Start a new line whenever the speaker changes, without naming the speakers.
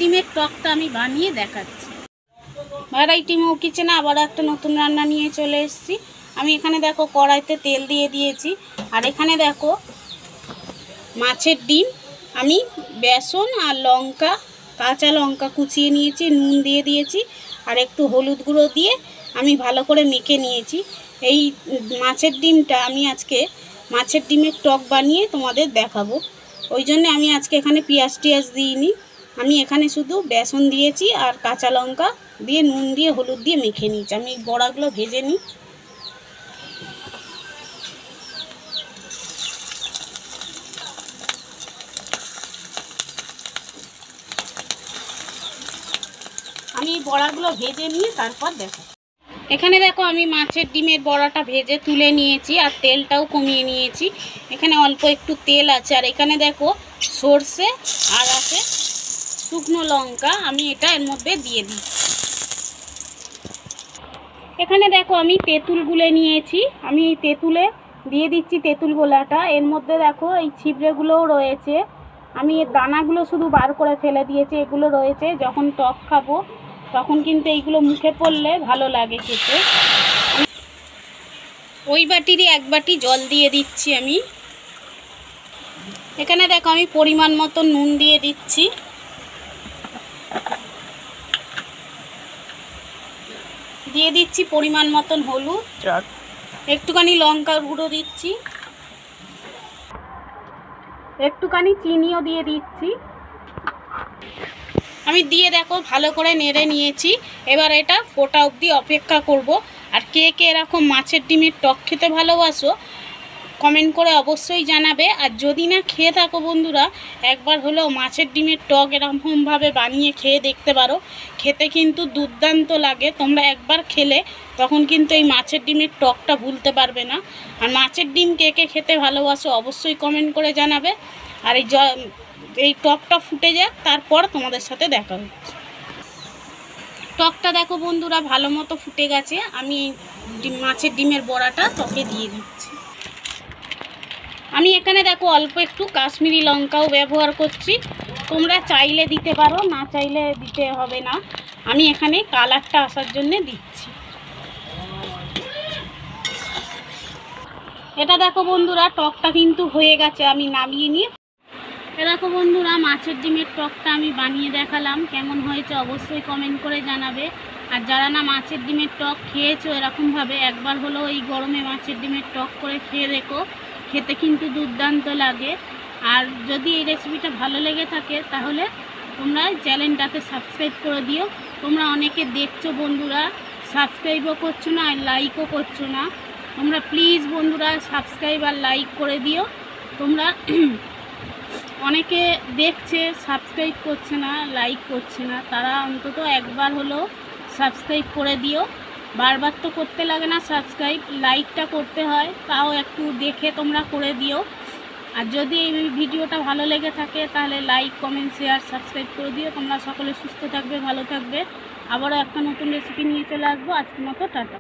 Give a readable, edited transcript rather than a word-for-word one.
ডিমের টকটা আমি বানিয়ে দেখাচ্ছি। ভ্যারাইটি মৌ কিচেনে আবার একটা নতুন রান্না নিয়ে চলে এসেছি। আমি এখানে দেখো কড়াইতে তেল দিয়ে দিয়েছি, আর এখানে দেখো মাছের ডিম আমি বেসন আর লঙ্কা, কাঁচা লঙ্কা কুচিয়ে নিয়েছি, নুন দিয়ে দিয়েছি আর একটু হলুদ গুঁড়ো দিয়ে আমি ভালো করে মেখে নিয়েছি। এই মাছের ডিমটা আমি আজকে মাছের ডিমের টক বানিয়ে তোমাদের দেখাবো। ওই জন্য আমি আজকে এখানে পেঁয়াজ টিয়াজ দিইনি, আমি এখানে শুধু বেসন দিয়েছি আর কাঁচা লঙ্কা দিয়ে নুন দিয়ে হলুদ দিয়ে মেখে নিয়েছি। আমি বড়াগুলো ভেজে নিই। আমি বড়াগুলো ভেজে নিয়ে তারপর দেখো। এখানে দেখো আমি মাছের ডিমের বড়াটা ভেজে তুলে নিয়েছি আর তেলটাও কমিয়ে নিয়েছি। এখানে অল্প একটু তেল আছে, আর এখানে দেখো সর্ষে আর আছে শুকনো লঙ্কা, আমি এটা এর মধ্যে দিয়ে দিই। এখানে দেখো আমি তেঁতুল গুলে নিয়েছি, আমি এই তেঁতুলে দিয়ে দিচ্ছি তেঁতুল গোলাটা। এর মধ্যে দেখো এই ছিবড়েগুলোও রয়েছে, আমি এর দানাগুলো শুধু বার করে ফেলে দিয়েছি, এগুলো রয়েছে। যখন টক খাবো তখন কিন্তু এইগুলো মুখে পড়লে ভালো লাগে খেতে। ওই বাটিরই এক বাটি জল দিয়ে দিচ্ছি আমি। এখানে দেখো আমি পরিমাণ মতো নুন দিয়ে দিচ্ছি, দিয়ে দিচ্ছি পরিমাণ মতন হলুদ, একটুখানি লঙ্কার গুঁড়ো দিচ্ছি, একটুখানি চিনিও দিয়ে দিচ্ছি। আমি দিয়ে দেখো ভালো করে নেড়ে নিয়েছি। এবার এটা ফোটা অবধি অপেক্ষা করব। আর কে কে এরকম মাছের ডিমের টক খেতে ভালোবাসো কমেন্ট করে অবশ্যই জানাবে। আর যদি না খেয়ে থাকো বন্ধুরা, একবার হলেও মাছের ডিমের টক এরকমভাবে বানিয়ে খেয়ে দেখতে পারো, খেতে কিন্তু দুর্দান্ত লাগে। তোমরা একবার খেলে তখন কিন্তু এই মাছের ডিমের টকটা ভুলতে পারবে না। আর মাছের ডিম কে কে খেতে ভালোবাসো অবশ্যই কমেন্ট করে জানাবে। আর এই টকটা ফুটে যাক, তারপর তোমাদের সাথে দেখা হচ্ছে। টকটা দেখো বন্ধুরা ভালো মতো ফুটে গেছে, আমি মাছের ডিমের বড়াটা টকে দিয়ে দিচ্ছি। আমি এখানে দেখো অল্প একটু কাশ্মীরি লঙ্কাও ব্যবহার করছি, তোমরা চাইলে দিতে পারো, না চাইলে দিতে হবে না। আমি এখানে কালারটা আসার জন্য দিচ্ছি। এটা দেখো বন্ধুরা টকটা কিন্তু হয়ে গেছে, আমি নামিয়ে নিয়ে। দেখো বন্ধুরা মাছের ডিমের টকটা আমি বানিয়ে দেখালাম, কেমন হয়েছে অবশ্যই কমেন্ট করে জানাবে। আর যারা না মাছের ডিমের টক খেয়েছো এরকমভাবে, একবার হলেও এই গরমে মাছের ডিমের টক করে খেয়ে দেখো, খেতে কিন্তু দুর্দান্ত লাগে। আর যদি এই রেসিপিটা ভালো লেগে থাকে তাহলে তোমরা চ্যানেলটাকে সাবস্ক্রাইব করে দিও। তোমরা অনেকে দেখছো বন্ধুরা, সাবস্ক্রাইবও করছো না আর লাইকও করছো না। তোমরা প্লিজ বন্ধুরা সাবস্ক্রাইব আর লাইক করে দিও। তোমরা অনেকে দেখছে সাবস্ক্রাইব করছে না, লাইক করছে না, তারা অন্তত একবার হলেও সাবস্ক্রাইব করে দিও। বারবার তো করতে লাগে না সাবস্ক্রাইব, লাইকটা করতে হয়, তাও একটু দেখে তোমরা করে দিও। আর যদি এই ভিডিওটা ভালো লেগে থাকে তাহলে লাইক, কমেন্ট, শেয়ার, সাবস্ক্রাইব করে দিও। তোমরা সকলে সুস্থ থাকবে, ভালো থাকবে। আবারও একটা নতুন রেসিপি নিয়ে চলে আসবো। আজকের মতো টাটা।